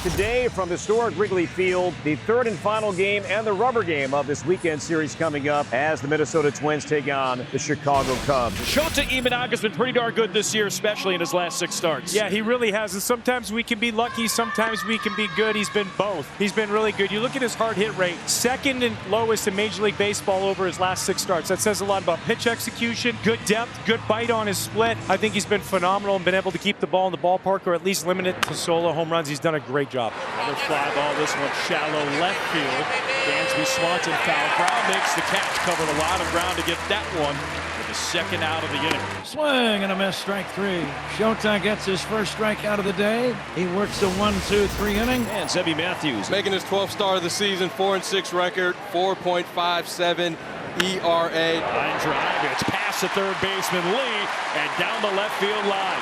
Today from historic Wrigley Field, the third and final game and the rubber game of this weekend series coming up as the Minnesota Twins take on the Chicago Cubs. Shota Imanaga's been pretty darn good this year, especially in his last 6 starts. Yeah, he really has. And sometimes we can be lucky, sometimes we can be good. He's been both. He's been really good. You look at his hard hit rate, second and lowest in Major League Baseball over his last 6 starts. That says a lot about pitch execution, good depth, good bite on his split. I think he's been phenomenal and been able to keep the ball in the ballpark or at least limit it to solo home runs. He's done a great job. Another fly ball, this one shallow left field. Dansby Swanson foul. Brown makes the catch, covered a lot of ground to get that one with the second out of the inning. Swing and a miss, strike 3. Shota gets his first strikeout of the day. He works a 1-2-3 inning. And Zebby Matthews making his 12th start of the season, 4-6 record, 4.57 ERA. Line drive, it's past the third baseman Lee and down the left field line.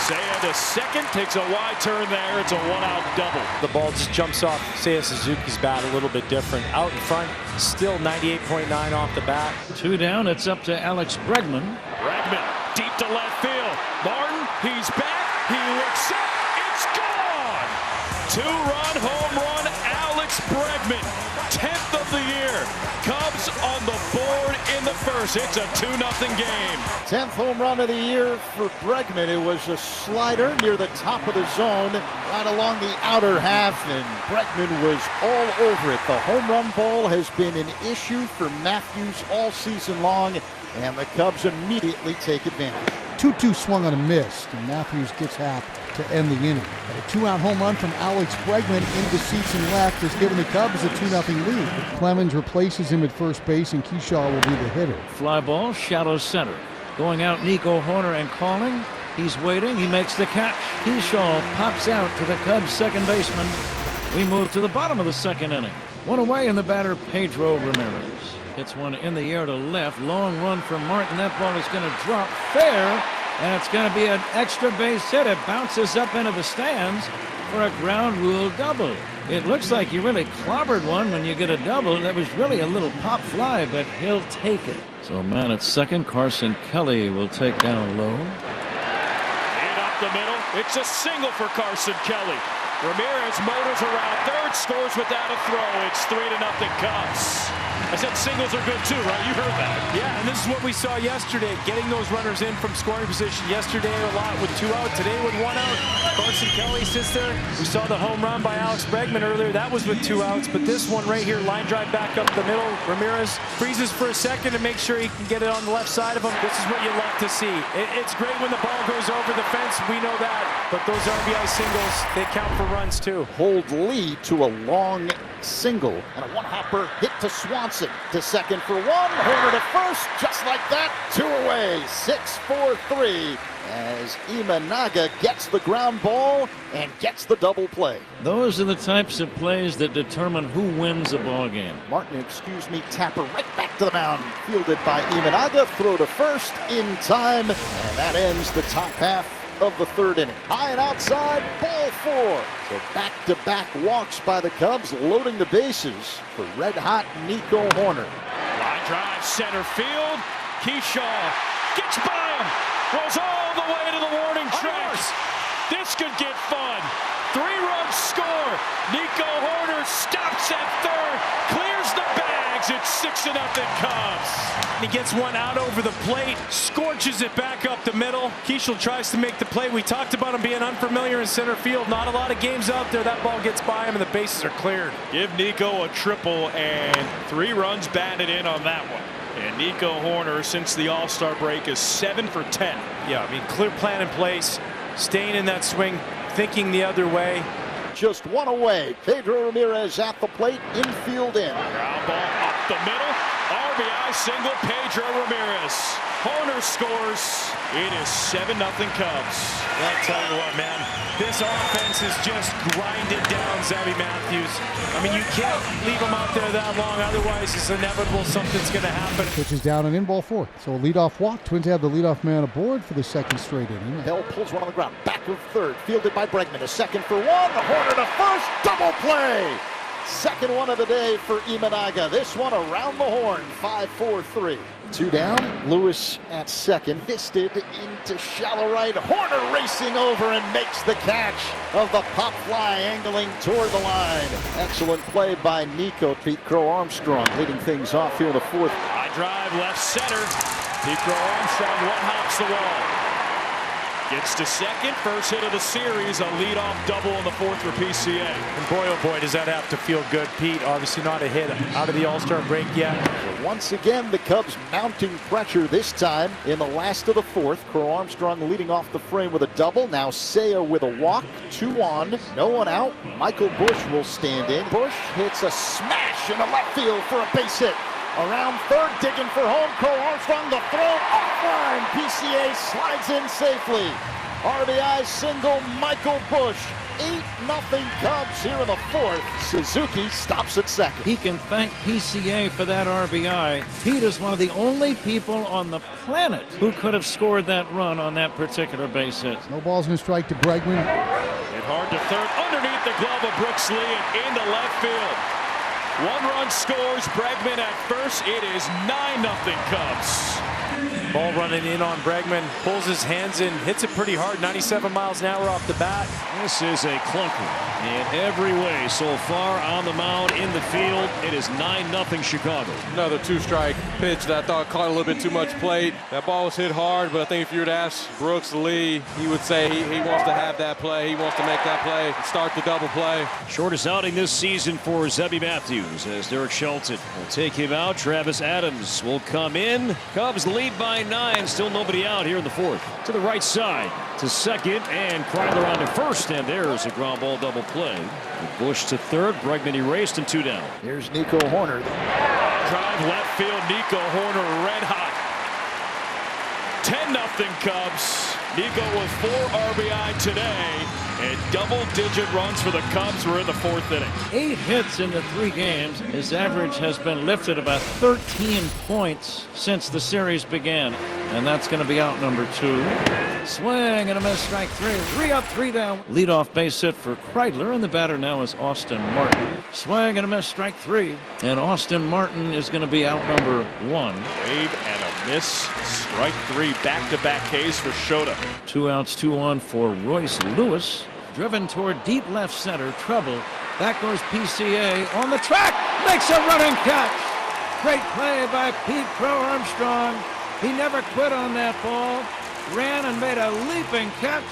Seiya to second, takes a wide turn there. It's a 1-out double. The ball just jumps off Seiya Suzuki's bat a little bit different. Out in front, still 98.9 off the bat. 2 down, it's up to Alex Bregman. Bregman deep to left field. Martin, he's back. He looks up. It's gone. 2-run home run, Alex Bregman. 10th of the year. Cubs on the board in the first. It's a 2-0 game. 10th home run of the year for Bregman. It was a slider near the top of the zone, right along the outer half, and Bregman was all over it. The home run ball has been an issue for Matthews all season long, and the Cubs immediately take advantage. 2-2 swung on a miss, and Matthews gets half to end the inning. A 2-out home run from Alex Bregman into seats and left has given the Cubs a 2-0 lead. Clemens replaces him at first base, and Kershaw will be the hitter. Fly ball, shallow center. Going out, Nico Horner and calling. He's waiting. He makes the catch. Kershaw pops out to the Cubs second baseman. We move to the bottom of the second inning. One away in the batter, Pedro Ramirez. Hits one in the air to left. Long run from Martin. That ball is going to drop fair. And it's going to be an extra base hit. It bounces up into the stands for a ground rule double. It looks like you really clobbered one when you get a double. That was really a little pop fly, but he'll take it. So man at second, Carson Kelly will take down low. And up the middle, it's a single for Carson Kelly. Ramirez motors around third, scores without a throw. It's 3-0 Cubs. I said singles are good too, right? You heard that. Yeah, and this is what we saw yesterday, getting those runners in from scoring position. Yesterday a lot with 2 out, today with 1 out. Carson Kelly sits there. We saw the home run by Alex Bregman earlier. That was with 2 outs, but this one right here, line drive back up the middle. Ramirez freezes for a second to make sure he can get it on the left side of him. This is what you love to see. It's great when the ball goes over the fence. We know that, but those RBI singles, they count for runs too. Hold lead to a long single and a one-hopper hit to Swanson to second for 1. Horner to first, just like that. 2 away. 6-4-3 as Imanaga gets the ground ball and gets the double play. Those are the types of plays that determine who wins a ball game. Martin, Tapper right back to the mound. Fielded by Imanaga. Throw to first in time, and that ends the top half of the third inning. High and outside, ball 4. So back-to-back walks by the Cubs, loading the bases for red-hot Nico Horner. Line drive, center field. Kershaw gets by him. Goes all the way to the warning tracks. This could get fun. 3-run score. Nico Horner stops at third, clears the bags. It's 6-0 Cubs. He gets one out over the plate, scorches it back up the middle. Kershaw tries to make the play. We talked about him being unfamiliar in center field. Not a lot of games out there. That ball gets by him and the bases are cleared. Give Nico a triple and 3 runs batted in on that one. And Nico Horner, since the All-Star break, is 7 for 10. Yeah, I mean, clear plan in place, staying in that swing, thinking the other way. Just 1 away. Pedro Ramirez at the plate, infield in. Ground ball up the middle. RBI single, Pedro Ramirez. Horner scores. It is 7-0 Cubs. I'll tell you what, man. This offense is just grinded down Zebby Matthews. I mean, you can't leave him out there that long. Otherwise, it's inevitable something's going to happen. Pitch is down and in, ball 4. So a leadoff walk. Twins have the leadoff man aboard for the second straight inning. Bell pulls one on the ground. Back of third. Fielded by Bregman. A second for 1. Horner to first. Double play. Second one of the day for Imanaga. This one around the horn. 5-4-3. 2 down. Lewis at second. Fisted into shallow right. Horner racing over and makes the catch of the pop fly angling toward the line. Excellent play by Nico. Pete Crow Armstrong leading things off here in the fourth. High drive left center. Pete Crow Armstrong one-hops the wall. Gets to second, first hit of the series, a leadoff double in the fourth for PCA. And boy, oh boy, does that have to feel good. Pete, obviously not a hit out of the All-Star break yet. Once again, the Cubs mounting pressure this time in the last of the fourth. Crow Armstrong leading off the frame with a double. Now Seiya with a walk, 2 on, no one out. Michael Busch will stand in. Busch hits a smash in the left field for a base hit. Around third, digging for home. Crow Armstrong, the throw offline. PCA slides in safely. RBI single, Michael Busch. 8-0 Cubs here in the fourth. Suzuki stops at second. He can thank PCA for that RBI. Pete is one of the only people on the planet who could have scored that run on that particular base hit. No balls and a strike to Bregman. Hit hard to third, underneath the glove of Brooks Lee and into left field. 1 run scores, Bregman at first. It is 9-0 Cubs. Ball running in on Bregman, pulls his hands in, hits it pretty hard, 97 miles an hour off the bat. This is a clunker in every way so far on the mound, in the field. It is 9-0 Chicago. Another 2-strike pitch that I thought caught a little bit too much plate. That ball was hit hard, but I think if you were to ask Brooks Lee, he would say he wants to have that play. He wants to make that play, start the double play. Shortest outing this season for Zebby Matthews as Derek Shelton will take him out. Travis Adams will come in. Cubs lead by 9. Still nobody out here in the fourth. To the right side, to second, and Kreidler on to first, and there's a ground ball double play. Busch to third, Bregman erased, and 2 down. Here's Nico Horner. Drive left field, Nico Horner red hot. 10-0 Cubs. Nico with 4 RBI today, and double-digit runs for the Cubs. We're in the fourth inning. 8 hits in the 3 games. His average has been lifted about 13 points since the series began, and that's going to be out number 2. Swing and a miss, strike 3. 3 up, 3 down. Leadoff base hit for Kreidler, and the batter now is Austin Martin. Swing and a miss, strike 3, and Austin Martin is going to be out number 1. Wave and a miss, strike 3, back-to-back Ks for Shota. 2 outs, 2 on for Royce Lewis. Driven toward deep left center, trouble. Back goes PCA on the track, makes a running catch. Great play by Pete Crow Armstrong. He never quit on that ball. Ran and made a leaping catch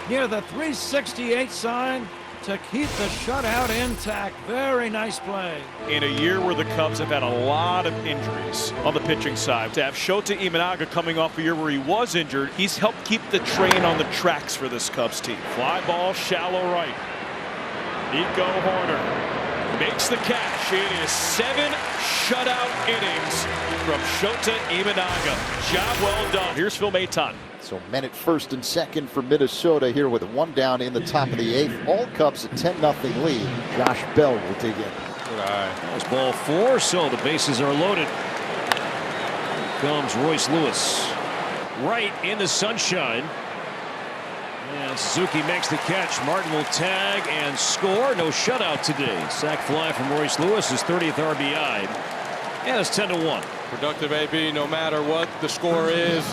near the 368 sign to keep the shutout intact. Very nice play. In a year where the Cubs have had a lot of injuries on the pitching side, to have Shota Imanaga coming off a year where he was injured, he's helped keep the train on the tracks for this Cubs team. Fly ball, shallow right. Nico Horner makes the catch. It is 7 shutout innings from Shota Imanaga. Job well done. Here's Phil Maton. So men at first and second for Minnesota here with 1 down in the top of the 8th. All Cubs a 10-0 lead. Josh Bell will dig in. That was ball 4, so the bases are loaded. Here comes Royce Lewis. Right in the sunshine. And Suzuki makes the catch. Martin will tag and score. No shutout today. Sac fly from Royce Lewis, his 30th RBI. And it's 10-1. Productive AB, no matter what the score is.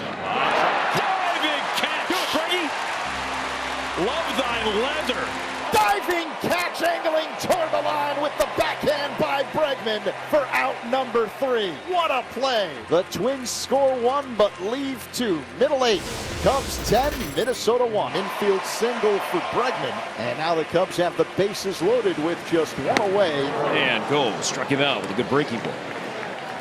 Love thy leather. Diving catch angling toward the line with the backhand by Bregman for out number 3. What a play. The Twins score 1 but leave 2. Middle 8. Cubs 10, Minnesota 1. Infield single for Bregman. And now the Cubs have the bases loaded with just 1 away. And goes. Struck him out with a good breaking ball.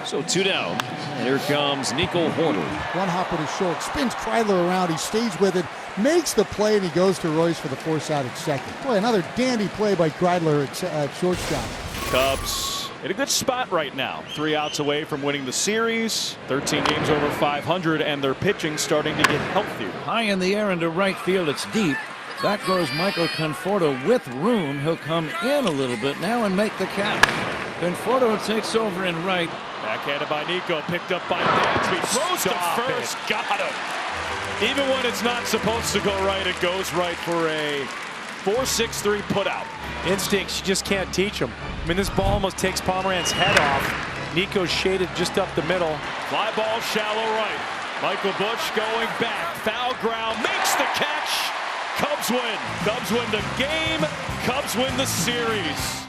So 2 down. And here comes Nico Horner. 1 hopper to short. Spins Kreidler around. He stays with it. Makes the play, and he goes to Royce for the force out at second. Boy, another dandy play by Kreidler at shortstop. Cubs in a good spot right now. 3 outs away from winning the series. 13 games over 500, and their pitching starting to get healthier. High in the air into right field. It's deep. Back goes Michael Conforto with room. He'll come in a little bit now and make the catch. Conforto takes over in right. Backhanded by Nico, picked up by Dansby. Throws to first, got him. Even when it's not supposed to go right, it goes right for a 4-6-3 putout. Instincts, you just can't teach them. I mean, this ball almost takes Pomeranz's head off. Nico's shaded just up the middle. Fly ball shallow right. Michael Busch going back. Foul ground. Makes the catch. Cubs win. Cubs win the game. Cubs win the series.